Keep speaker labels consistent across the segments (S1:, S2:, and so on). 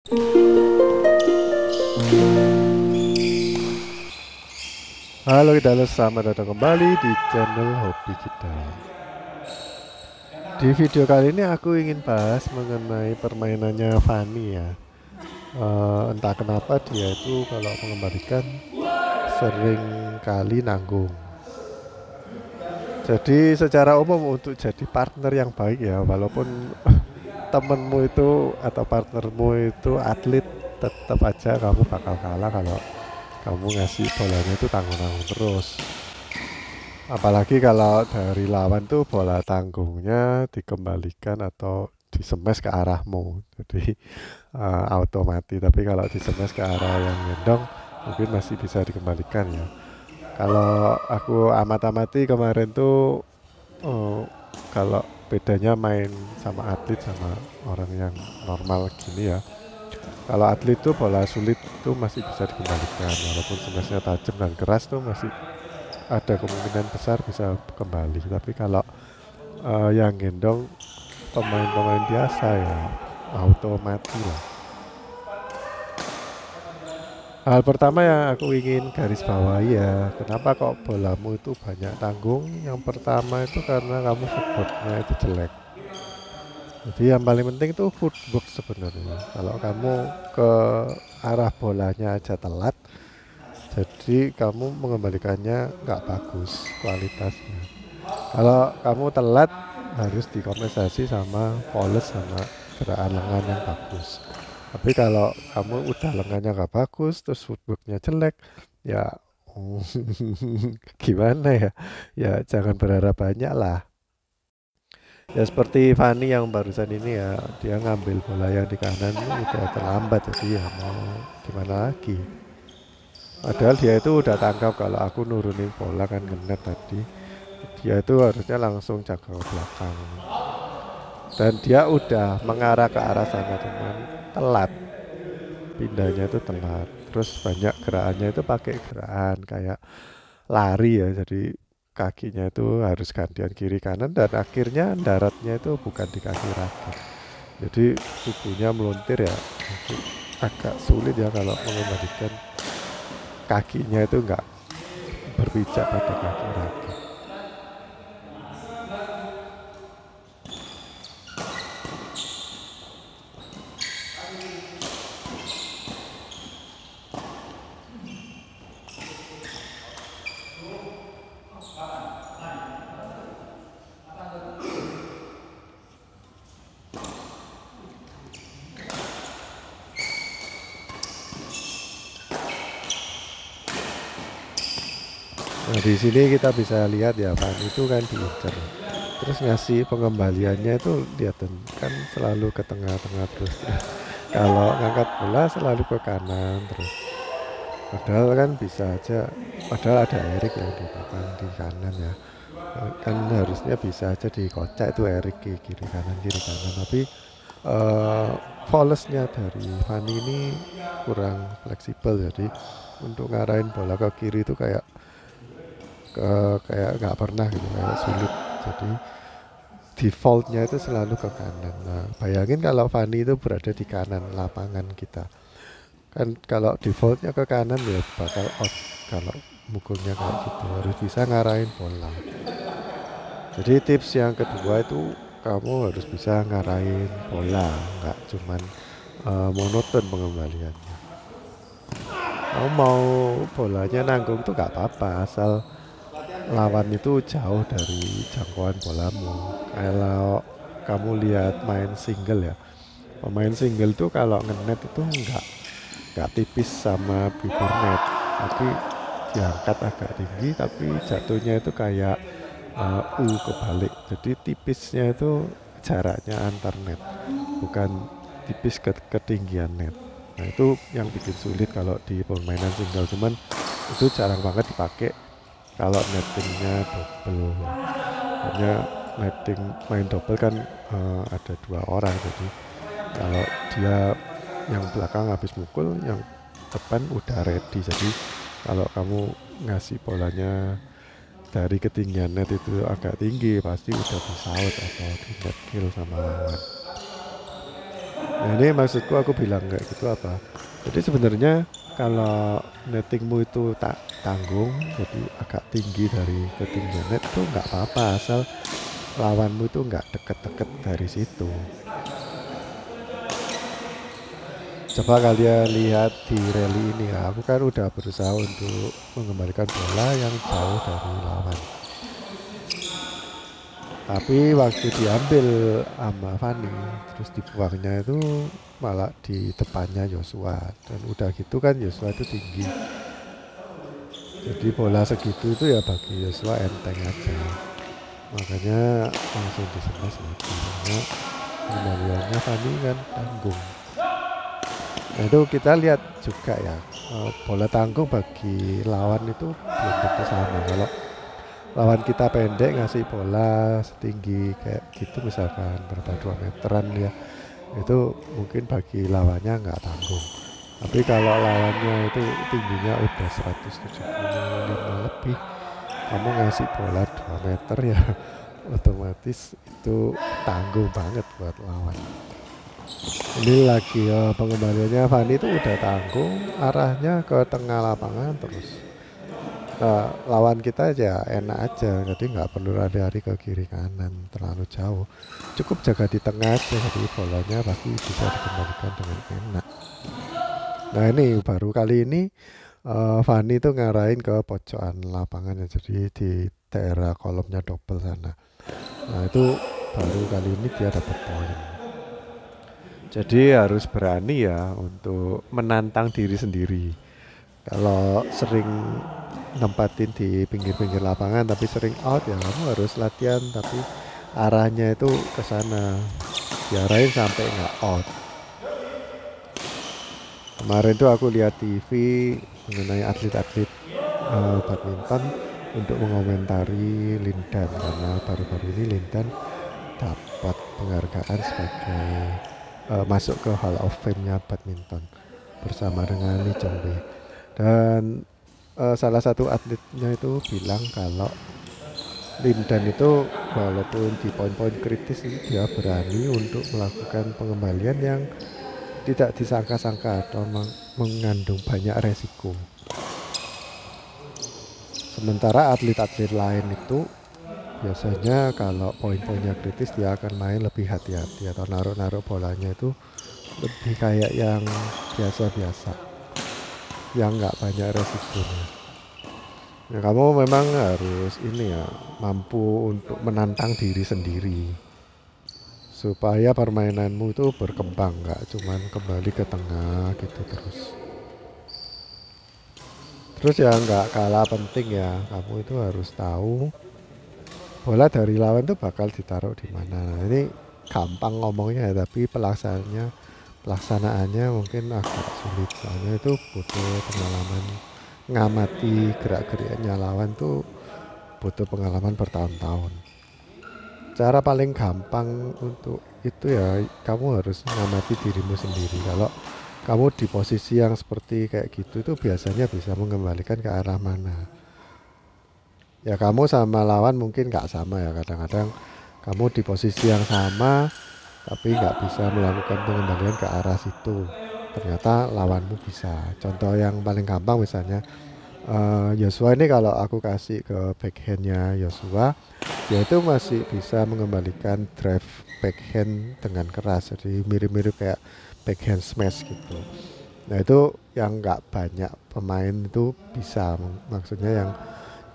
S1: Halo Idales, selamat datang kembali di channel hobi kita. Di video kali ini aku ingin bahas mengenai permainannya Fanny ya. Entah kenapa dia itu kalau mengembalikan sering kali nanggung. Jadi secara umum untuk jadi partner yang baik ya, walaupun temenmu itu atau partnermu itu atlet, tetap aja kamu bakal kalah kalau kamu ngasih bolanya itu tanggung-tanggung terus. Apalagi kalau dari lawan tuh bola tanggungnya dikembalikan atau disemes ke arahmu. Jadi auto mati. Tapi kalau disemes ke arah yang gendong mungkin masih bisa dikembalikan ya. Kalau aku amat-amati kemarin tuh kalau bedanya main sama atlet sama orang yang normal gini ya. Kalau atlet tuh bola sulit tuh masih bisa dikembalikan walaupun semesnya tajam dan keras tuh masih ada kemungkinan besar bisa kembali. Tapi kalau yang gendong pemain-pemain biasa ya auto mati lah. Hal pertama yang aku ingin garis bawahi ya, kenapa kok bolamu itu banyak tanggung? Yang pertama itu karena kamu footworknya itu jelek. Jadi yang paling penting itu footwork sebenarnya. Kalau kamu ke arah bolanya aja telat, jadi kamu mengembalikannya nggak bagus kualitasnya. Kalau kamu telat harus dikompensasi sama poles sama gerakan lengan yang bagus. Tapi kalau kamu udah lengannya nggak bagus, terus footworknya jelek, ya gimana ya? Ya jangan berharap banyak lah. Ya seperti Fanny yang barusan ini ya, dia ngambil bola yang di kanan udah terlambat, jadi ya mau gimana lagi. Padahal dia itu udah tangkap kalau aku nurunin bola kan ngenet tadi. Dia itu harusnya langsung jaga ke belakang. Dan dia udah mengarah ke arah sana cuman telat. Pindahnya itu telat. Terus banyak gerakannya itu pakai gerakan kayak lari ya. Jadi kakinya itu harus gantian kiri kanan dan akhirnya daratnya itu bukan di kaki raket. Jadi tubuhnya melontir ya. Jadi agak sulit ya kalau mengembalikan kakinya itu enggak berpijak pada kaki raket. Nah di sini kita bisa lihat ya Van itu kan diincer. Terus ngasih pengembaliannya itu lihat kan selalu ke tengah-tengah terus. Kalau ngangkat bola selalu ke kanan terus. Padahal kan bisa aja, padahal ada Erik yang di belakang di kanan ya. Kan harusnya bisa aja dikocak itu Erik kiri kanan. Tapi eh volesnya dari Fanny ini kurang fleksibel jadi untuk ngarahin bola ke kiri itu kayak nggak pernah gitu kayak sulit. Jadi defaultnya itu selalu ke kanan. Nah bayangin kalau Fanny itu berada di kanan lapangan kita kan, kalau defaultnya ke kanan ya bakal out kalau mukulnya kayak gitu, harus bisa ngarahin bola. Jadi tips yang kedua itu kamu harus bisa ngarahin bola, nggak cuman monoton pengembaliannya. Kamu mau bolanya nanggung tuh nggak apa-apa asal lawan itu jauh dari jangkauan bolamu. Kalau kamu lihat main single ya, pemain single tuh kalau ngenet itu nggak tipis sama bibir net, tapi diangkat agak tinggi tapi jatuhnya itu kayak U kebalik. Jadi tipisnya itu jaraknya antar net, bukan tipis ke ketinggian net. Nah itu yang bikin sulit kalau di permainan single, cuman itu jarang banget dipakai kalau nettingnya double. Hanya netting main double kan ada dua orang, jadi kalau dia yang belakang habis mukul, yang depan udah ready. Jadi kalau kamu ngasih bolanya dari ketinggian net itu agak tinggi, pasti udah bisa out atau di net kill sama lawan. Nah ini maksudku aku bilang kayak gitu apa? Jadi sebenarnya kalau nettingmu itu tak tanggung, jadi agak tinggi dari ketinggian net itu nggak apa-apa asal lawanmu itu nggak deket-deket dari situ. Coba kalian lihat di rally ini ya, aku kan udah berusaha untuk mengembalikan bola yang jauh dari lawan. Tapi waktu diambil sama Fani, terus dibuangnya itu malah di depannya Joshua. Dan udah gitu kan Joshua itu tinggi. Jadi bola segitu itu ya bagi Joshua enteng aja. Makanya langsung dismash mati. Karena kembaliannya Fani kan tanggung. Nah itu kita lihat juga ya, bola tanggung bagi lawan itu belum tentu sama. Kalau lawan kita pendek ngasih bola setinggi kayak gitu misalkan berapa 2 meteran ya, itu mungkin bagi lawannya nggak tanggung. Tapi kalau lawannya itu tingginya udah 175 lebih, kamu ngasih bola 2 meter ya otomatis itu tanggung banget buat lawan. Ini lagi pengembaliannya Fani itu udah tanggung, arahnya ke tengah lapangan terus. Lawan kita aja enak aja, jadi nggak perlu lari-lari ke kiri kanan terlalu jauh. Cukup jaga di tengah aja, jadi bolanya pasti bisa dikembalikan dengan enak. Nah ini baru kali ini Fani itu ngarahin ke pojokan lapangan ya, jadi di daerah kolomnya double sana. Nah itu baru kali ini dia dapat poin. Jadi harus berani ya untuk menantang diri sendiri. Kalau sering nempatin di pinggir-pinggir lapangan tapi sering out ya kamu harus latihan tapi arahnya itu ke sana. Diarahin sampai nggak out. Kemarin tuh aku lihat TV mengenai atlet-atlet badminton untuk mengomentari Lindan karena baru-baru ini Lindan dapat penghargaan sebagai masuk ke Hall of Fame-nya badminton bersama dengan Lee Chong Wei. Dan salah satu atletnya itu bilang kalau Lindan itu walaupun di poin-poin kritis itu dia berani untuk melakukan pengembalian yang tidak disangka-sangka atau mengandung banyak resiko. Sementara atlet-atlet lain itu biasanya kalau poin-poinnya kritis dia akan main lebih hati-hati atau naruh-naruh bolanya itu lebih kayak yang biasa-biasa, yang nggak banyak resikonya. Ya, kamu memang harus ini ya, mampu untuk menantang diri sendiri supaya permainanmu itu berkembang, nggak cuman kembali ke tengah gitu terus. Terus ya nggak kalah penting ya, kamu itu harus tahu bola dari lawan itu bakal ditaruh di mana. Nah, ini gampang ngomongnya ya, tapi pelaksanaannya mungkin agak sulit. Soalnya itu butuh pengalaman ngamati gerak-geriknya lawan tuh butuh pengalaman bertahun-tahun. Cara paling gampang untuk itu ya kamu harus ngamati dirimu sendiri. Kalau kamu di posisi yang seperti kayak gitu itu biasanya bisa mengembalikan ke arah mana. Ya kamu sama lawan mungkin nggak sama ya, kadang-kadang kamu di posisi yang sama tapi nggak bisa melakukan pengembalian ke arah situ, ternyata lawanmu bisa. Contoh yang paling gampang misalnya Joshua ini, kalau aku kasih ke backhandnya Joshua dia itu masih bisa mengembalikan drive backhand dengan keras, jadi mirip-mirip kayak backhand smash gitu. Nah itu yang nggak banyak pemain itu bisa, maksudnya yang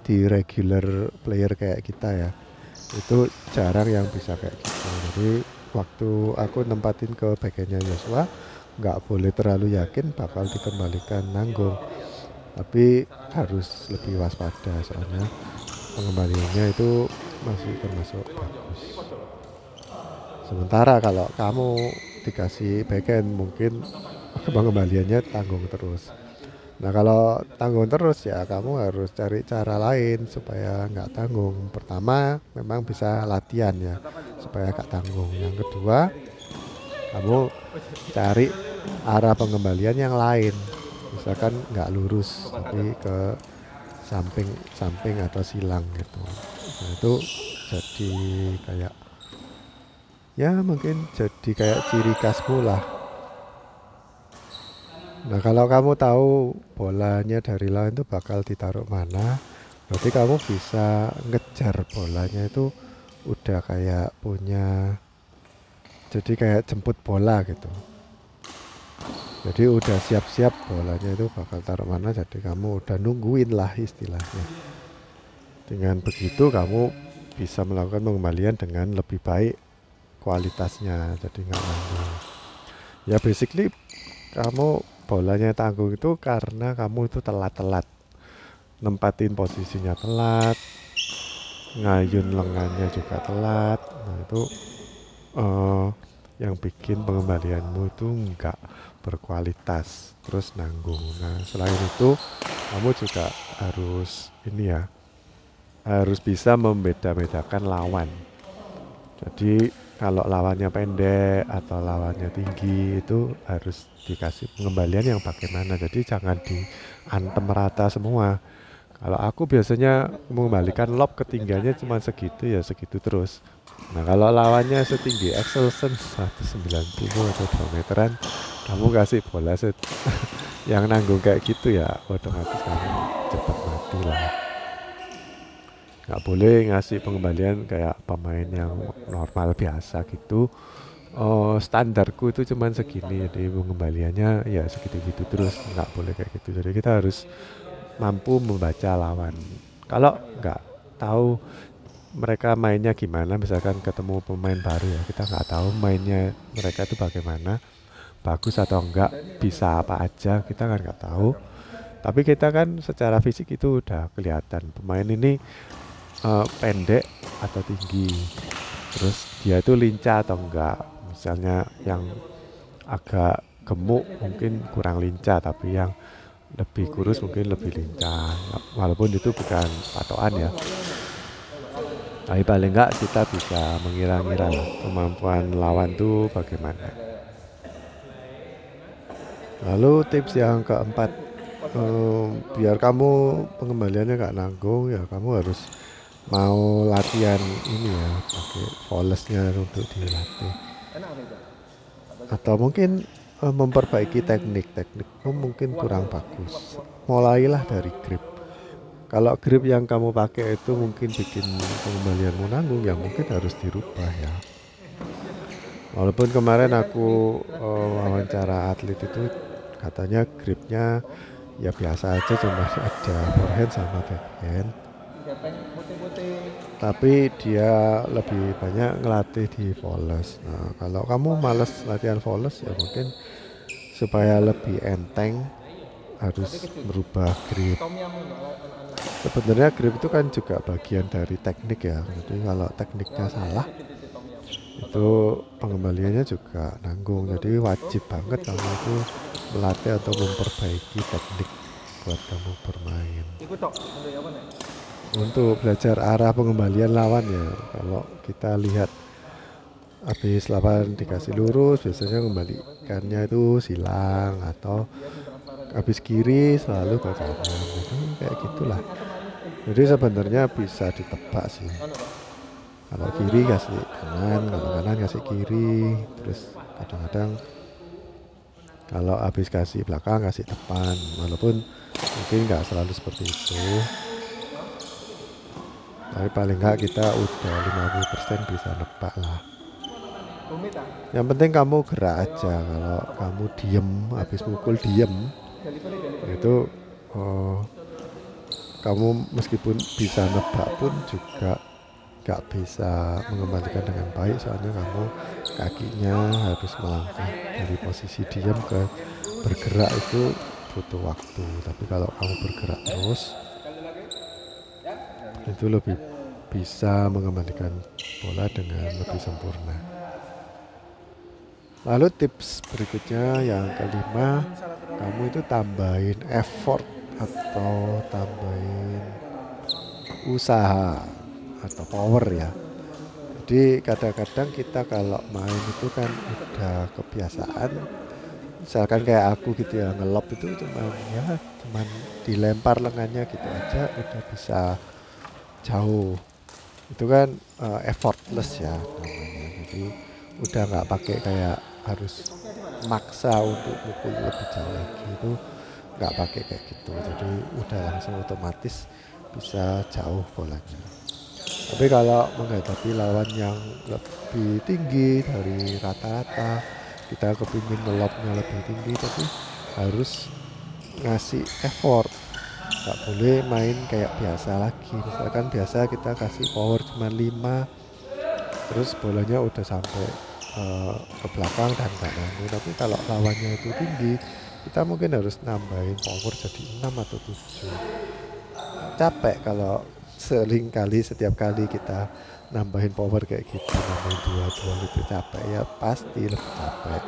S1: di regular player kayak kita ya, itu jarang yang bisa kayak gitu. Jadi waktu aku nempatin ke backhandnya Joshua nggak boleh terlalu yakin bakal dikembalikan nanggung, tapi harus lebih waspada soalnya pengembaliannya itu masih termasuk bagus. Sementara kalau kamu dikasih backhand mungkin pengembaliannya tanggung terus. Nah kalau tanggung terus ya kamu harus cari cara lain supaya nggak tanggung. Pertama memang bisa latihan ya supaya nggak tanggung. Yang kedua kamu cari arah pengembalian yang lain. Misalkan nggak lurus tapi ke samping atau silang gitu. Nah itu jadi kayak ya mungkin jadi kayak ciri khasmu lah. Nah kalau kamu tahu bolanya dari lawan itu bakal ditaruh mana, berarti kamu bisa ngejar bolanya itu udah kayak punya, jadi kayak jemput bola gitu. Jadi udah siap-siap bolanya itu bakal taruh mana, jadi kamu udah nungguin lah istilahnya. Dengan begitu kamu bisa melakukan pengembalian dengan lebih baik kualitasnya, jadi nggak nanggung. Ya basically kamu bolanya tanggung itu karena kamu itu telat-telat, nempatin posisinya telat, ngayun lengannya juga telat. Nah itu eh, yang bikin pengembalianmu itu nggak berkualitas, terus nanggung. Nah selain itu kamu juga harus ini ya, harus bisa membeda-bedakan lawan. Jadi kalau lawannya pendek atau lawannya tinggi itu harus dikasih pengembalian yang bagaimana. Jadi jangan diantem rata semua. Kalau aku biasanya mengembalikan lob ketinggiannya cuma segitu ya segitu terus. Nah kalau lawannya setinggi Excelsen 190 atau 2 meteran, kamu kasih bola yang nanggung kayak gitu ya otomatis kamu cepat mati lah. Nggak boleh ngasih pengembalian kayak pemain yang normal biasa gitu. Oh, standarku itu cuman segini, jadi pengembaliannya ya segitu gitu terus, nggak boleh kayak gitu. Jadi kita harus mampu membaca lawan. Kalau nggak tahu mereka mainnya gimana, misalkan ketemu pemain baru ya, kita nggak tahu mainnya mereka itu bagaimana, bagus atau enggak, bisa apa aja, kita kan nggak tahu. Tapi kita kan secara fisik itu udah kelihatan pemain ini pendek atau tinggi, terus dia itu lincah atau enggak. Misalnya yang agak gemuk mungkin kurang lincah, tapi yang lebih kurus mungkin lebih lincah. Walaupun itu bukan patokan ya, tapi paling enggak kita bisa mengira-ngira lah kemampuan lawan tuh bagaimana. Lalu tips yang keempat, biar kamu pengembaliannya nggak nanggung ya kamu harus mau latihan ini ya, pakai volesnya untuk dilatih, atau mungkin memperbaiki teknikmu mungkin kurang bagus. Mulailah dari grip. Kalau grip yang kamu pakai itu mungkin bikin pengembalianmu nanggung, ya mungkin harus dirubah ya. Walaupun kemarin aku wawancara atlet itu katanya gripnya ya biasa aja, cuma ada forehand sama backhand, tapi dia lebih banyak ngelatih di volley. Nah kalau kamu males latihan volley ya mungkin supaya lebih enteng harus merubah grip. Sebenarnya grip itu kan juga bagian dari teknik ya, jadi kalau tekniknya salah itu pengembaliannya juga nanggung. Jadi wajib banget kamu itu melatih atau memperbaiki teknik buat kamu bermain. Untuk belajar arah pengembalian lawan ya, kalau kita lihat habis lawan dikasih lurus biasanya kembalikannya itu silang, atau habis kiri selalu ke kanan, itu kayak gitulah. Jadi sebenarnya bisa ditebak sih, kalau kiri kasih kanan, kalau kanan kasih kiri. Terus kadang-kadang kalau habis kasih belakang kasih depan, walaupun mungkin nggak selalu seperti itu, tapi paling nggak kita udah 50% bisa nebak lah. Yang penting kamu gerak aja. Kalau kamu diem, habis mukul diem, itu oh, kamu meskipun bisa nebak pun juga gak bisa mengembalikan dengan baik, soalnya kamu kakinya harus melangkah dari posisi diam ke bergerak, itu butuh waktu. Tapi kalau kamu bergerak terus, itu lebih bisa mengembalikan bola dengan lebih sempurna. Lalu tips berikutnya yang kelima, kamu itu tambahin effort atau tambahin usaha atau power ya. Jadi kadang-kadang kita kalau main itu kan udah kebiasaan, misalkan kayak aku gitu ya, ngelop itu cuman dilempar lengannya gitu aja udah bisa jauh. Itu kan effortless ya namanya. Jadi udah nggak pakai kayak harus maksa untuk mukul lebih jauh lagi, itu nggak pakai kayak gitu, jadi udah langsung otomatis bisa jauh bolanya. Tapi kalau menghadapi lawan yang lebih tinggi dari rata-rata, kita kepingin ngelopnya lebih tinggi, tapi harus ngasih effort, nggak boleh main kayak biasa lagi. Misalkan biasa kita kasih power cuma 5, terus bolanya udah sampai ke belakang dan nggak nanggung. Tapi kalau lawannya itu tinggi, kita mungkin harus nambahin power jadi 6 atau 7. Capek kalau setiap kali kita nambahin power kayak gitu, nambahin dua itu capek ya, pasti lebih capek.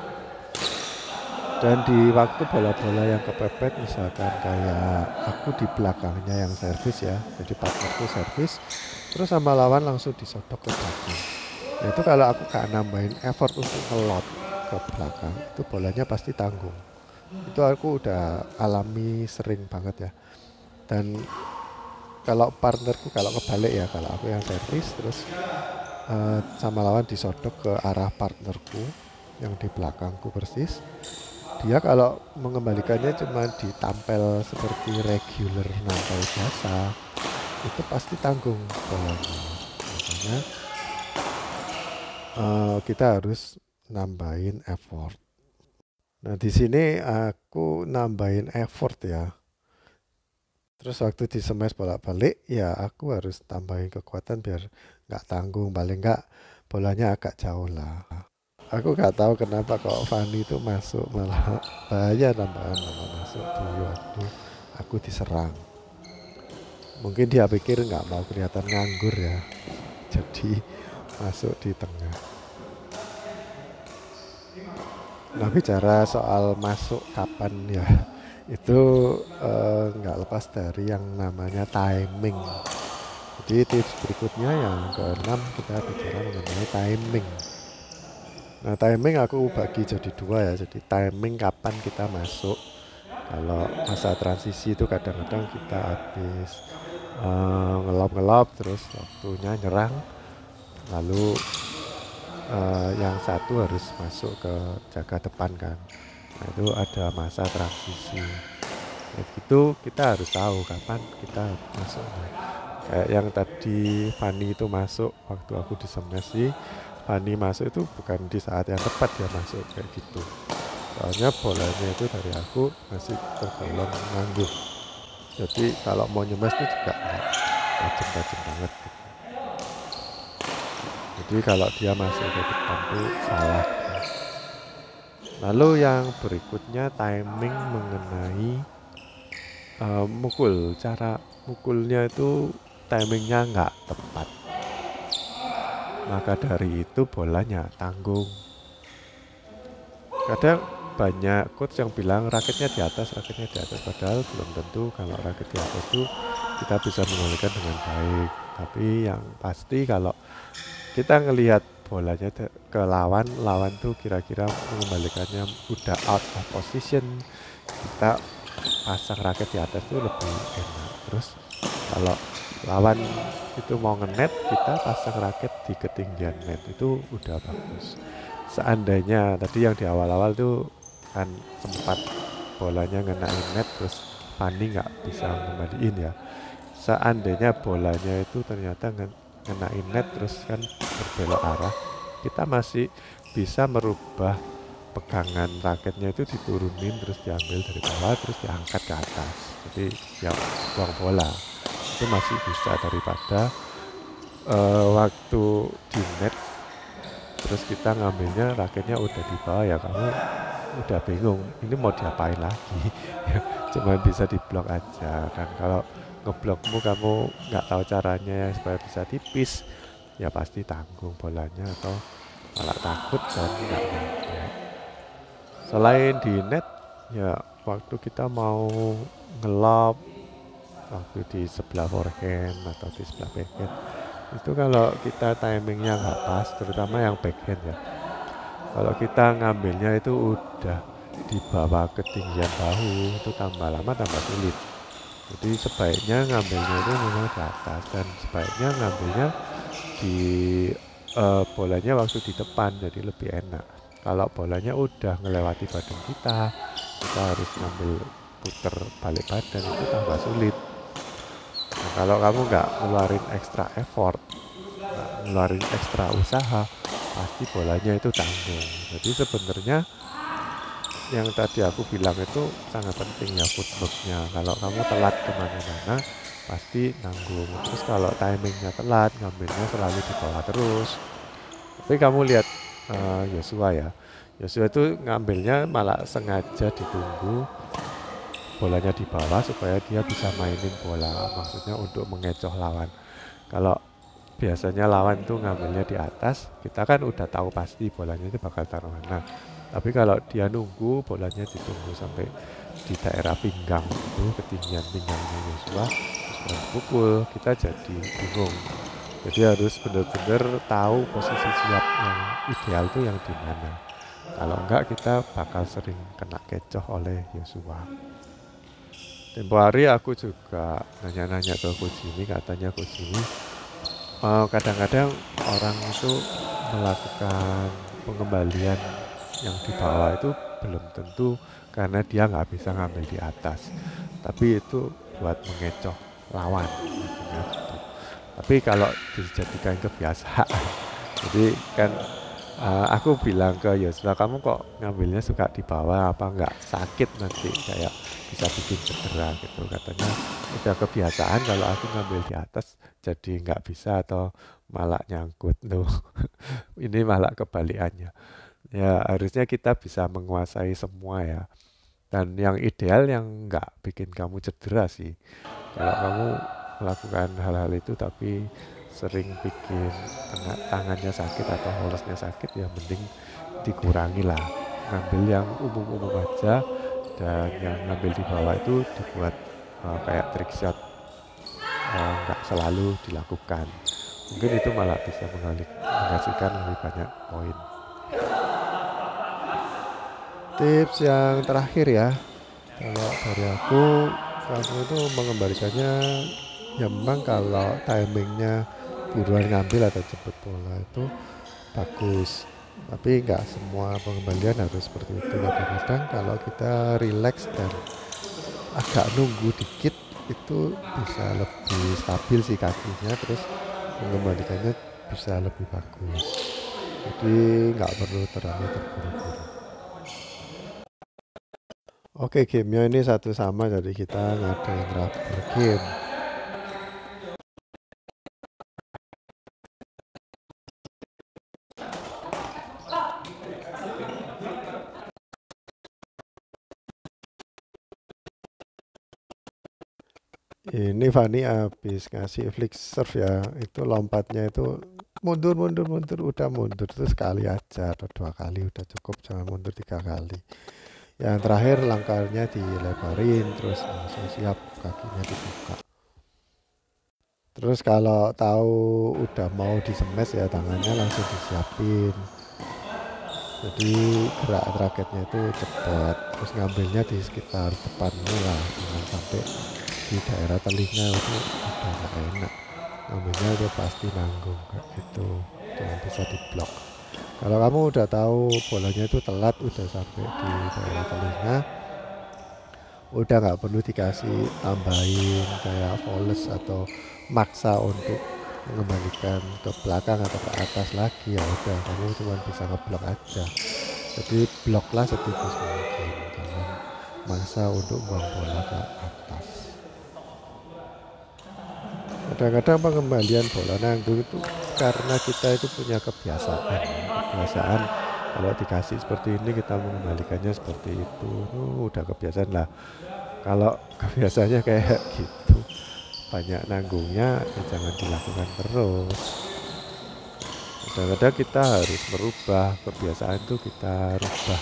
S1: Dan di waktu bola-bola yang kepepet, misalkan kayak aku di belakangnya yang servis ya, jadi partnerku servis terus sama lawan langsung disodok ke belakang. Nah, itu kalau aku gak nambahin effort untuk ngelot ke belakang, itu bolanya pasti tanggung. Itu aku udah alami sering banget ya. Dan kalau partnerku, kalau kebalik ya, kalau aku yang servis terus sama lawan disodok ke arah partnerku yang di belakangku persis, dia kalau mengembalikannya cuma ditampel seperti regular nampel biasa, itu pasti tanggung bolanya. Makanya kita harus nambahin effort. Nah, di sini aku nambahin effort ya. Terus waktu di smash bolak-balik, ya aku harus tambahin kekuatan biar nggak tanggung, paling nggak bolanya agak jauh lah. Aku nggak tahu kenapa kok Fanny itu masuk, malah bahaya tambahan malah masuk di waktu aku diserang. Mungkin dia pikir nggak mau kelihatan nganggur ya, jadi masuk di tengah. Nah, bicara soal masuk kapan ya, itu nggak lepas dari yang namanya timing. Jadi tips berikutnya yang keenam, kita bicara mengenai timing. Nah, timing aku bagi jadi dua ya. Jadi timing kapan kita masuk. Kalau masa transisi itu kadang-kadang kita habis ngelop-ngelop terus waktunya nyerang, lalu yang satu harus masuk ke jaga depan kan. Nah, itu ada masa transisi. Itu kita harus tahu kapan kita masuknya. Kayak yang tadi Fanny itu masuk waktu aku di smash sih, Fanny masuk itu bukan di saat yang tepat dia masuk kayak gitu. Soalnya bolanya itu dari aku masih tergolong nganggur. Jadi kalau mau nyemes itu juga nggak tajam-tajam banget gitu. Jadi kalau dia masuk ke depan tuh salah. Lalu yang berikutnya timing mengenai mukul. Cara mukulnya itu timingnya nggak tepat. Maka dari itu bolanya tanggung. Kadang banyak coach yang bilang raketnya di atas, padahal belum tentu kalau raket di atas itu kita bisa mengalihkan dengan baik. Tapi yang pasti kalau kita ngelihat bolanya ke lawan tuh kira-kira mengembalikannya udah out of position, kita pasang raket di atas tuh lebih enak. Terus kalau lawan itu mau ngenet, kita pasang raket di ketinggian net, itu udah bagus. Seandainya tadi yang di awal-awal tuh kan sempat bolanya ngenain net terus Fanny nggak bisa ngembaliin ya. Seandainya bolanya itu ternyata ngenain net terus kan berbelok arah, kita masih bisa merubah pegangan raketnya itu diturunin terus diambil dari bawah terus diangkat ke atas, jadi ya buang bola itu masih bisa daripada waktu di net terus kita ngambilnya raketnya udah di bawah, ya kamu udah bingung ini mau diapain lagi. Cuma bisa diblok aja kan. Kalau ngeblokmu kamu nggak tahu caranya supaya bisa tipis, ya pasti tanggung bolanya atau malah takut dan nggak nyampe. Selain di net ya, waktu kita mau ngelob, waktu di sebelah forehand atau di sebelah backhand, itu kalau kita timingnya nggak pas, terutama yang backhand ya, kalau kita ngambilnya itu udah di bawah ketinggian bahu, itu tambah lama tambah sulit. Jadi sebaiknya ngambilnya itu memang di atas, dan sebaiknya ngambilnya di bolanya waktu di depan, jadi lebih enak. Kalau bolanya udah ngelewati badan kita harus ngambil puter balik badan, itu tambah sulit. Nah, kalau kamu nggak ngeluarin ekstra effort, nggak ngeluarin ekstra usaha, pasti bolanya itu tanggung. Jadi sebenarnya yang tadi aku bilang itu sangat penting ya, footworknya. Kalau kamu telat kemana-mana, pasti nanggung. Terus kalau timingnya telat, ngambilnya selalu di bawah terus. Tapi kamu lihat Yosua ya, Yosua itu ngambilnya malah sengaja ditunggu bolanya di bawah supaya dia bisa mainin bola, maksudnya untuk mengecoh lawan. Kalau biasanya lawan tuh ngambilnya di atas, kita kan udah tahu pasti bolanya itu bakal taruh mana. Tapi kalau dia nunggu, bolanya ditunggu sampai di daerah pinggang itu, ketinggian pinggangnya Yosua, terus pukul, kita jadi bingung. Jadi harus benar-benar tahu posisi siap yang ideal tuh yang di mana. Kalau enggak, kita bakal sering kena kecoh oleh Yosua. Tempo hari aku juga nanya-nanya ke Coach Jimmy, katanya Coach Jimmy kadang-kadang orang itu melakukan pengembalian yang di bawah itu belum tentu karena dia nggak bisa ngambil di atas, tapi itu buat mengecoh lawan gitu. Tapi kalau dijadikan kebiasaan, jadi kan aku bilang ke Yosua, kamu kok ngambilnya suka di bawah, apa nggak sakit nanti kayak bisa bikin cedera gitu. Katanya udah kebiasaan kalau aku ngambil di atas jadi nggak bisa atau malah nyangkut tuh. Ini malah kebalikannya. Ya harusnya kita bisa menguasai semua ya. Dan yang ideal yang nggak bikin kamu cedera sih. Kalau kamu melakukan hal-hal itu tapi sering bikin tangannya sakit atau holesnya sakit, ya mending dikurangi lah. Ngambil yang umum-umum aja, dan yang ngambil di bawah itu dibuat kayak trick shot, nggak selalu dilakukan. Mungkin itu malah bisa menghasilkan lebih banyak poin. Tips yang terakhir ya, kalau dari aku, kamu itu mengembalikannya ya memang kalau timingnya buruan ngambil atau jemput bola itu bagus, tapi nggak semua pengembalian harus seperti itu. Kadang-kadang kalau kita relax dan agak nunggu dikit, itu bisa lebih stabil sih kakinya, terus mengembalikannya bisa lebih bagus. Jadi nggak perlu terlalu terburu-buru. Oke, gamenya ini satu sama, jadi kita ngadain rubber game. Ini Fani habis ngasih flick serve ya, itu lompatnya itu mundur, udah mundur itu sekali aja atau 2 kali udah cukup, jangan mundur 3 kali. Yang terakhir langkahnya dilebarin, terus langsung siap kakinya dibuka. Terus kalau tahu udah mau disemes ya, tangannya langsung disiapin. Jadi gerak raketnya itu cepat, terus ngambilnya di sekitar depannya lah, jangan sampai di daerah telinga, itu udah gak enak. Ngambilnya itu pasti nanggung kayak gitu, jangan bisa diblok. Kalau kamu udah tahu bolanya itu telat, udah sampai di daerah telinga, udah nggak perlu dikasih tambahin kayak volley atau maksa untuk mengembalikan ke belakang atau ke atas lagi. Ya udah, kamu cuma bisa ngeblok aja. Jadi bloklah setipis mungkin, jangan maksa untuk buang bola ke atas. Kadang-kadang pengembalian bola nanggung itu karena kita itu punya kebiasaan kalau dikasih seperti ini kita mengembalikannya seperti itu. Udah kebiasaan lah. Kalau kebiasaannya kayak gitu, banyak nanggungnya, ya jangan dilakukan terus. Kadang-kadang kita harus merubah kebiasaan itu, kita rubah.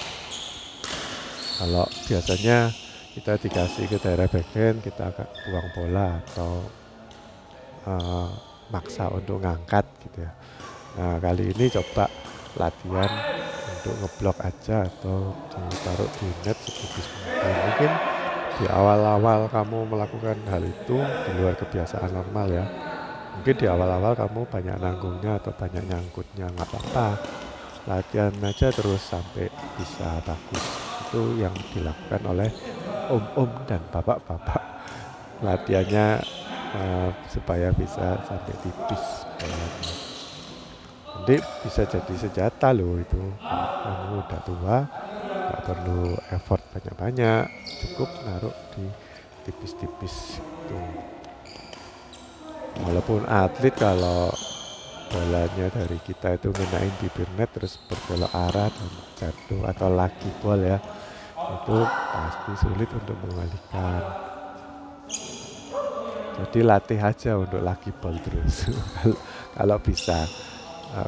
S1: Kalau biasanya kita dikasih ke daerah backhand, kita buang bola atau maksa untuk ngangkat gitu ya. Nah kali ini coba latihan untuk ngeblok aja atau ditaruh di net setipis mungkin. Mungkin di awal-awal kamu melakukan hal itu di luar kebiasaan normal ya, Mungkin di awal-awal kamu banyak nanggungnya atau banyak nyangkutnya, nggak apa-apa. Latihan aja terus sampai bisa bagus. Itu yang dilakukan oleh om-om dan bapak-bapak. Latihannya supaya bisa sampai tipis bolanya. Nanti bisa jadi senjata loh itu. Kalau kamu udah tua, nggak perlu effort banyak-banyak, cukup naruh di tipis-tipis itu. Walaupun atlet, kalau bolanya dari kita itu ngenain bibir net terus berbelok arah dan jatuh atau lucky ball ya, itu pasti sulit untuk mengalihkan. Jadi latih aja untuk lucky ball terus kalau bisa.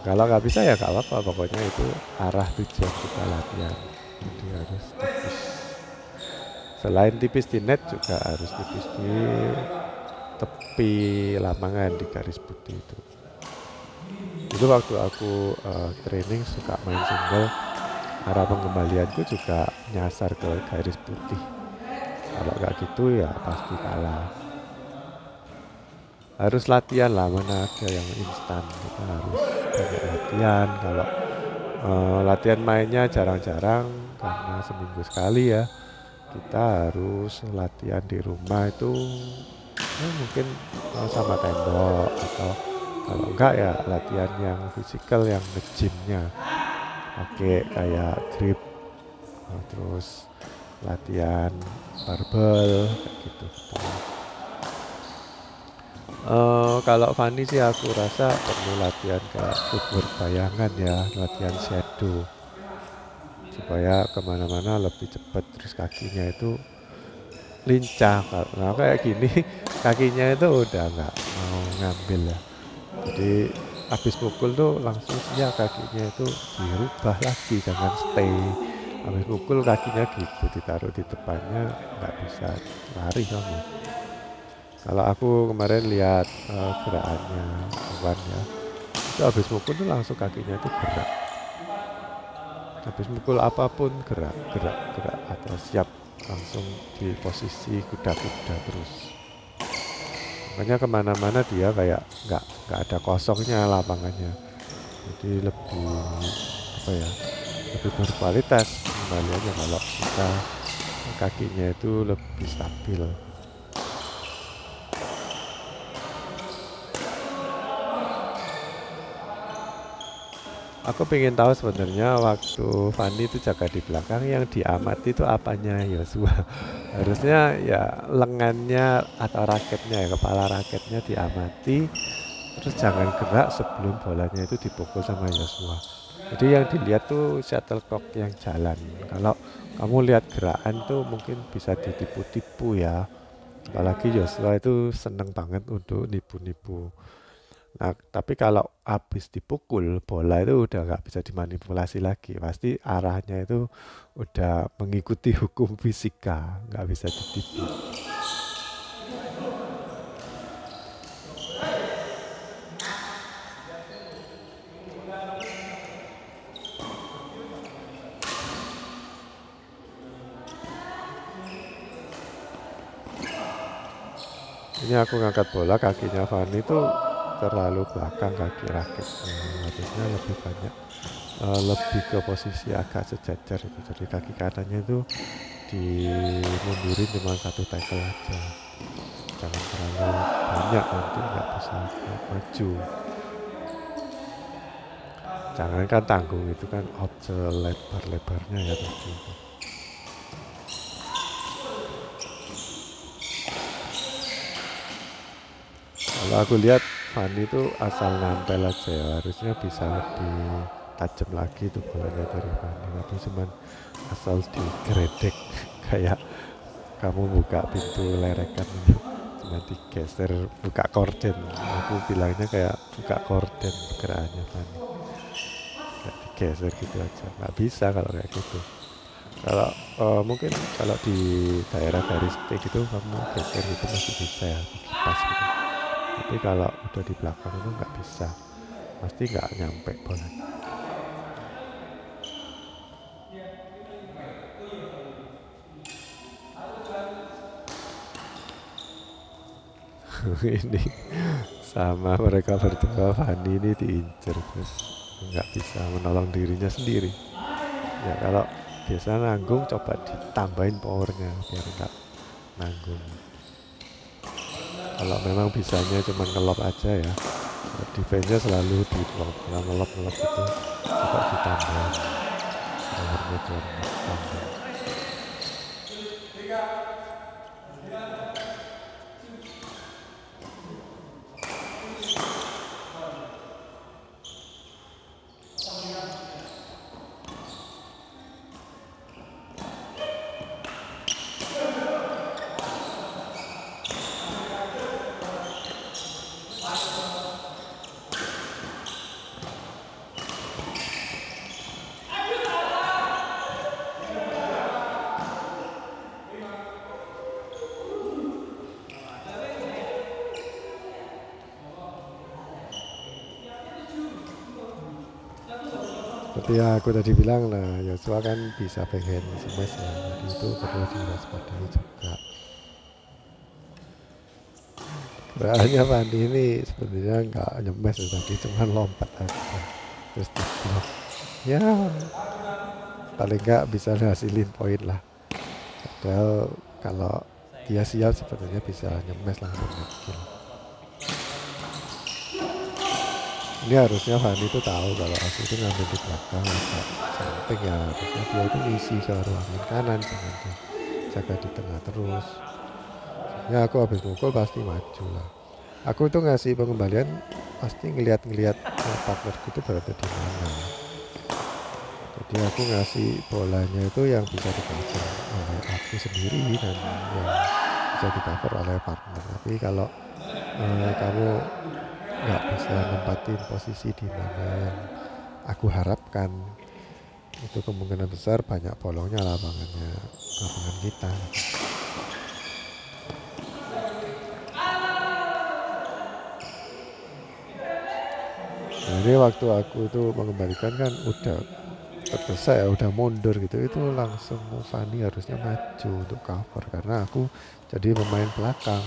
S1: Kalau nggak bisa ya nggak apa-apa, pokoknya itu arah tujuan kita latihan. Jadi harus tipis. Selain tipis di net juga harus tipis di tepi lapangan, di garis putih itu. Itu waktu aku training suka main single, arah pengembalianku juga nyasar ke garis putih. Kalau nggak gitu ya pasti kalah. Harus latihan lah, mana ada yang instan. Kita harus banyak latihan. Kalau latihan mainnya jarang-jarang karena seminggu sekali ya, kita harus latihan di rumah itu mungkin sama tembok, atau kalau enggak ya latihan yang fisikal, yang nge-gymnya pakai kayak grip, terus latihan barbel kayak gitu. Kalau Fanny sih aku rasa perlu latihan kayak footwork bayangan ya, latihan shadow supaya kemana-mana lebih cepat, terus kakinya itu lincah. Nah kayak gini kakinya itu udah nggak mau ngambil ya, jadi habis pukul tuh langsung ya kakinya itu dirubah lagi, jangan stay habis pukul kakinya gitu ditaruh di depannya, nggak bisa lari kamu. Kalau aku kemarin lihat gerakannya Iwan ya, itu habis pukul tuh langsung kakinya itu gerak, habis pukul apapun gerak gerak gerak, atau siap langsung di posisi kuda-kuda terus. Makanya kemana-mana dia kayak nggak ada kosongnya lapangannya, jadi lebih apa ya, lebih berkualitas kembaliannya kalau kita kakinya itu lebih stabil. Aku pengen tahu sebenarnya waktu Fanny itu jaga di belakang, yang diamati itu apanya Yosua? Harusnya ya lengannya atau raketnya ya, kepala raketnya diamati, terus jangan gerak sebelum bolanya itu dipukul sama Yosua. Jadi yang dilihat tuh shuttlecock yang jalan. Kalau kamu lihat gerakan tuh mungkin bisa ditipu-tipu ya. Apalagi Yosua itu seneng banget untuk nipu-nipu. Nah, tapi kalau habis dipukul, bola itu udah nggak bisa dimanipulasi lagi. Pasti arahnya itu udah mengikuti hukum fisika, nggak bisa ditipu. Ini aku ngangkat bola, kakinya Fanny itu terlalu belakang kaki raketnya. Harusnya lebih banyak, lebih ke posisi agak sejajar itu. Jadi kaki kanannya itu dimundurin cuma satu tackle aja. Jangan terlalu banyak, nanti nggak bisa maju. Jangankan tanggung, itu kan out selebar-lebarnya ya tadi itu. Kalau aku lihat Fanny itu asal nempel aja ya, harusnya bisa lebih tajam lagi tuh bolanya dari Fanny, tapi cuman asal digredek kayak kamu buka pintu lerekan itu cuma digeser, buka korden. Aku bilangnya kayak buka korden gerakannya Fanny, kayak digeser gitu aja, nggak bisa kalau kayak gitu. Kalau mungkin kalau di daerah garis T gitu kamu geser gitu masih bisa ya, dikipas gitu. Tapi kalau udah di belakang itu nggak bisa, pasti nggak nyampe bola. Ini sama mereka berdua, Fanny ini diincer terus nggak bisa menolong dirinya sendiri. Ya kalau biasa nanggung coba ditambahin powernya biar nggak nanggung. Kalau memang bisanya cuma ngelop aja ya, defense-nya selalu di lock, ngelop itu coba ditambah powernya biar nggak nanggung. Seperti yang aku tadi bilang lah, Joshua kan bisa pengen smash ya, jadi itu perlu diwaspadai juga. Soalnya Fandi ini sebenarnya nggak nyemes tadi, cuma lompat aja terus diblok. Ya paling nggak bisa hasilin poin lah. Padahal kalau dia siap sebenarnya bisa nyemes langsung nge-kill. Ini harusnya Fanny itu tahu kalau aku itu ngambil di belakang agak samping ya, harusnya dia itu ngisi ke ruangan kanan, jangan jaga di tengah terus. Ya aku habis mukul pasti maju lah. Aku itu ngasih pengembalian pasti ngeliat partnerku itu berada di mana. Jadi aku ngasih bolanya itu yang bisa di-cover oleh aku sendiri dan yang bisa di-cover oleh partner. Tapi kalau kamu nggak bisa nempatin posisi di mana yang aku harapkan, itu kemungkinan besar banyak bolongnya lapangan kita. Nah, ini waktu aku itu mengembalikan kan udah terdesak ya, udah mundur gitu, itu langsung Fanny harusnya maju untuk cover karena aku jadi pemain belakang.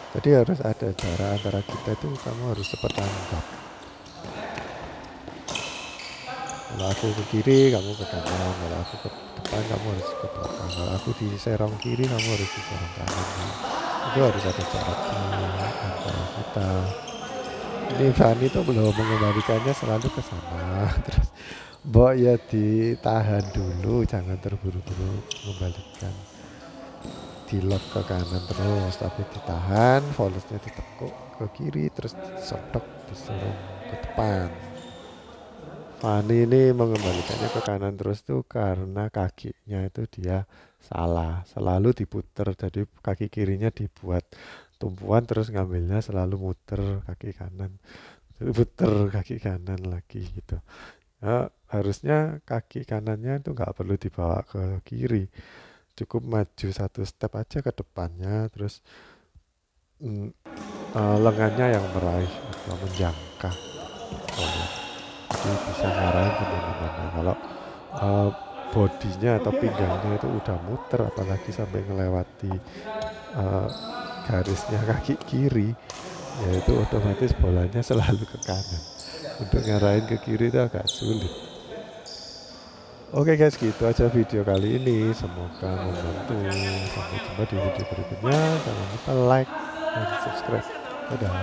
S1: Jadi harus ada jarak antara kita itu, kamu harus cepat tanggap. Kalau aku ke kiri, kamu ke kanan. Kalau aku ke depan, kamu harus ke belakang. Kalau aku di serong kiri, kamu harus di serong kanan. Itu harus ada jaraknya antara kita. Ini Fanny tuh belum mengembalikannya, selalu ke sana. Terus Mbok ya ditahan dulu, jangan terburu-buru mengembalikan. Di lock ke kanan terus, tapi ditahan, volesnya ditekuk ke kiri, terus disodok, disuruh ke depan. Fanny ini mengembalikannya ke kanan terus tuh karena kakinya itu dia salah, selalu diputer, jadi kaki kirinya dibuat tumpuan terus ngambilnya selalu muter kaki kanan, puter kaki kanan lagi gitu. Nah, harusnya kaki kanannya itu nggak perlu dibawa ke kiri, cukup maju satu step aja ke depannya, terus lengannya yang meraih atau menjangkau, jadi bisa ngarahin kemana-mana. Kalau bodinya atau pinggangnya itu udah muter, apalagi sampai ngelewati garisnya kaki kiri, ya itu otomatis bolanya selalu ke kanan. Untuk ngarahin ke kiri itu agak sulit. Oke guys, gitu aja video kali ini, semoga membantu. Sampai jumpa di video berikutnya, jangan lupa like dan subscribe. Dadah.